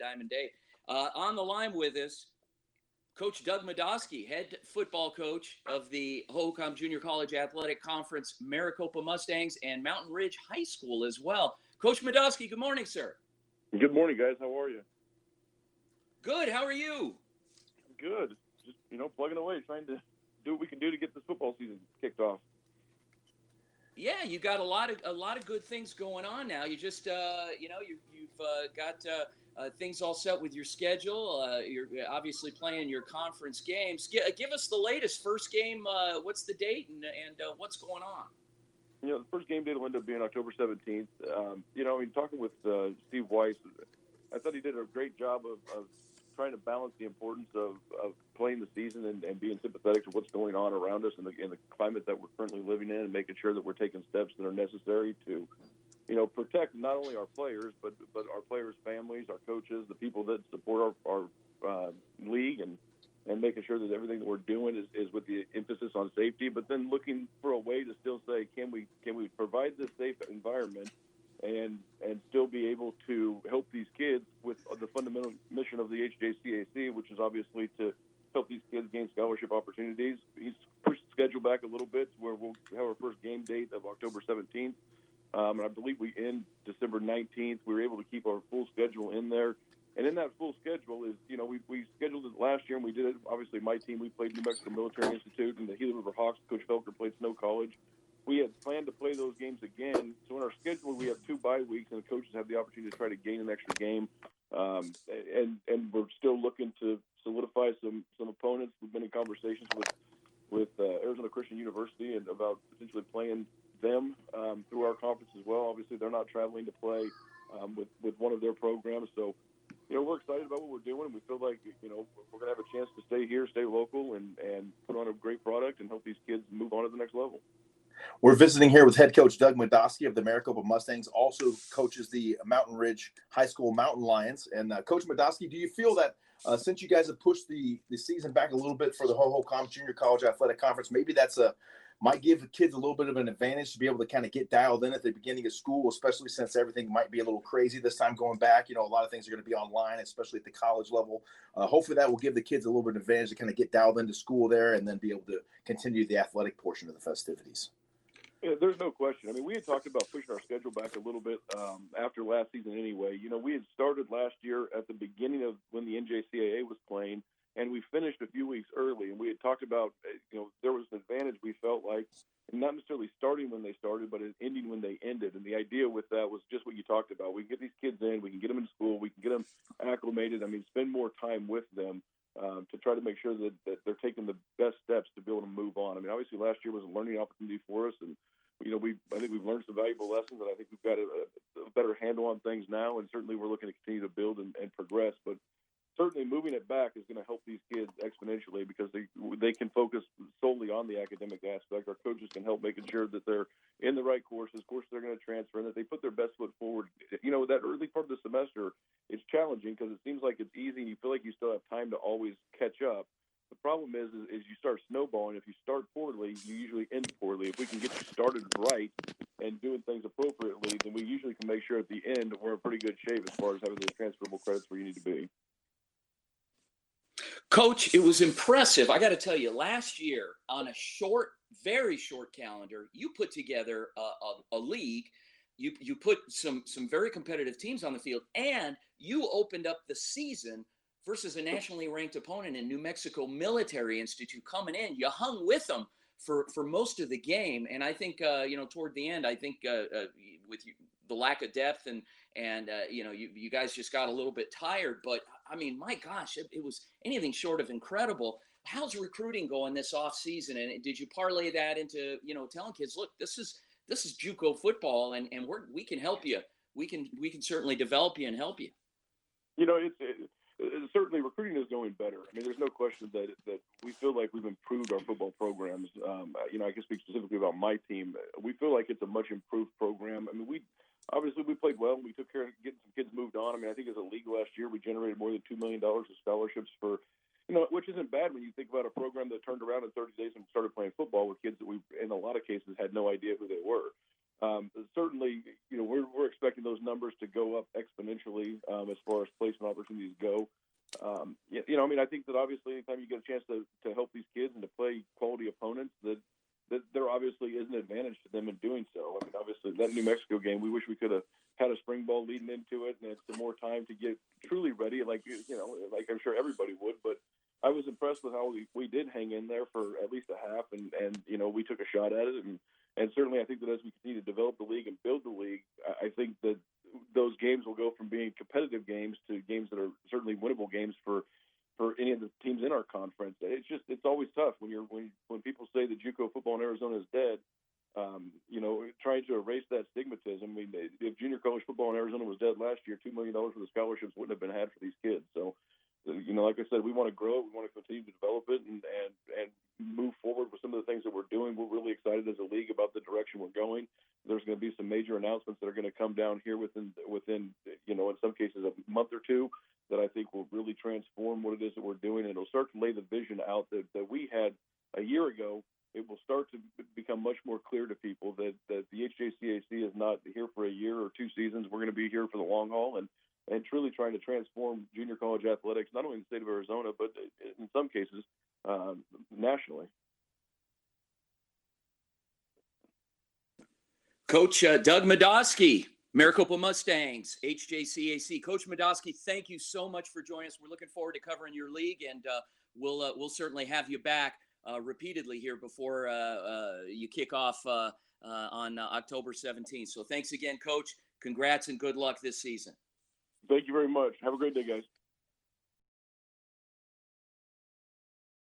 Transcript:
Diamond Day. On the line with us, Coach Doug Madoski, head football coach of the Hohokam Junior College Athletic Conference, Maricopa Mustangs, and Mountain Ridge High School as well. Coach Madoski, good morning, sir. Good morning, guys. How are you? Good. How are you? Good. Just, plugging away, trying to do what we can do to get this football season kicked off. Yeah, you got a lot of good things going on now. You just, you've got things all set with your schedule. You're obviously playing your conference games. Give us the latest. First game, what's the date and what's going on? The first game date will end up being October 17th. Talking with Steve Weiss, I thought he did a great job of trying to balance the importance of playing the season and being sympathetic to what's going on around us in the climate that we're currently living in, and making sure that we're taking steps that are necessary to, protect not only our players, but our players' families, our coaches, the people that support our league, and making sure that everything that we're doing is with the emphasis on safety, but then looking for a way to still say, can we provide this safe environment and still be able to help these kids with the fundamental mission of the HJCAC, which is obviously to help these kids gain scholarship opportunities. He's pushed the schedule back a little bit, where we'll have our first game date of October 17th. And I believe we end December 19th. We were able to keep our full schedule in there. And in that full schedule is, we scheduled it last year, and we did it. Obviously, my team, we played New Mexico Military Institute, and the Gila River Hawks. Coach Felker played Snow College. We had planned to play those games again. So in our schedule, we have 2 bye weeks, and the coaches have the opportunity to try to gain an extra game. And we're still looking to solidify some opponents. We've been in conversations with Arizona Christian University and about potentially playing them through our conference as well. Obviously, they're not traveling to play with one of their programs. So, we're excited about what we're doing. We feel like, we're going to have a chance to stay here, stay local, and put on a great product and help these kids move on to the next level. We're visiting here with head coach Doug Madoski of the Maricopa Mustangs, also coaches the Mountain Ridge High School Mountain Lions. And Coach Madoski, do you feel that since you guys have pushed the season back a little bit for the Hohokam Junior College Athletic Conference, maybe that's might give the kids a little bit of an advantage to be able to kind of get dialed in at the beginning of school, especially since everything might be a little crazy this time going back. A lot of things are going to be online, especially at the college level. Hopefully that will give the kids a little bit of advantage to kind of get dialed into school there and then be able to continue the athletic portion of the festivities. Yeah, there's no question. I mean, we had talked about pushing our schedule back a little bit after last season anyway. We had started last year at the beginning of when the NJCAA was playing, and we finished a few weeks early. And we had talked about, there was an advantage we felt like, not necessarily starting when they started, but ending when they ended. And the idea with that was just what you talked about. We can get these kids in, we can get them in school, we can get them acclimated. I mean, spend more time with them to try to make sure that they're taking the best steps to be able to move on. I mean, obviously last year was a learning opportunity for us, and I think we've learned some valuable lessons, and I think we've got a better handle on things now, and certainly we're looking to continue to build and progress. But certainly moving it back is going to help these kids exponentially because they can focus solely on the academic aspect. Our coaches can help making sure that they're in the right courses they're going to transfer, and that they put their best foot forward. That early part of the semester, it's challenging because it seems like it's easy, and you feel like you still have time to always catch up. The problem is you start snowballing. If you start poorly, you usually end poorly. If we can get you started right and doing things appropriately, then we usually can make sure at the end we're in pretty good shape as far as having those transferable credits where you need to be. Coach, it was impressive. I got to tell you, last year on a very short calendar, you put together a league. You put some very competitive teams on the field, and you opened up the season versus a nationally ranked opponent in New Mexico Military Institute coming in. You hung with them for most of the game. And I think, toward the end, I think with the lack of depth and you guys just got a little bit tired. But, I mean, my gosh, it was anything short of incredible. How's recruiting going this off season? And did you parlay that into, telling kids, look, this is JUCO football, and we can help you. We can certainly develop you and help you. Certainly recruiting is going better. I mean, there's no question that we feel like we've improved our football programs. I can speak specifically about my team. We feel like it's a much improved program. I mean, we played well. We took care of getting some kids moved on. I mean, I think as a league last year, we generated more than $2 million of scholarships for, which isn't bad when you think about a program that turned around in 30 days and started playing football with kids that we, in a lot of cases, had no idea who they were. Certainly, we're expecting those numbers to go up exponentially as far as placement opportunities go. I think that obviously anytime you get a chance to help these kids and to play quality opponents, that there obviously is an advantage to them in doing so. I mean, obviously that New Mexico game, we wish we could have had a spring ball leading into it and had some more time to get truly ready, like I'm sure everybody would. But I was impressed with how we did hang in there for at least a half, and we took a shot at it, and certainly I think that as we continue to develop the league and build the league, I think that those games will go from being competitive games to games that are certainly winnable games for any of the teams in our conference. It's always tough when people say that JUCO football in Arizona is dead. Trying to erase that stigmatism. I mean, if junior college football in Arizona was dead last year, $2 million worth of scholarships wouldn't have been had for these kids. So, like I said, we want to grow it. We want to continue to develop it and move forward with some of the things that we're doing. We're really excited as a league about the direction we're going. There's going to be some major announcements that are going to come down here within in some cases a month or two that I think will really transform what it is that we're doing, and it'll start to lay the vision out that we had a year ago. It will start to become much more clear to people that the HJCAC is not here for a year or two seasons. We're going to be here for the long haul and truly trying to transform junior college athletics, not only in the state of Arizona, but in some cases nationally. Coach Doug Madoski, Maricopa Mustangs, HJCAC. Coach Madoski, thank you so much for joining us. We're looking forward to covering your league, and we'll certainly have you back repeatedly here before you kick off on October 17th. So thanks again, Coach. Congrats and good luck this season. Thank you very much. Have a great day, guys.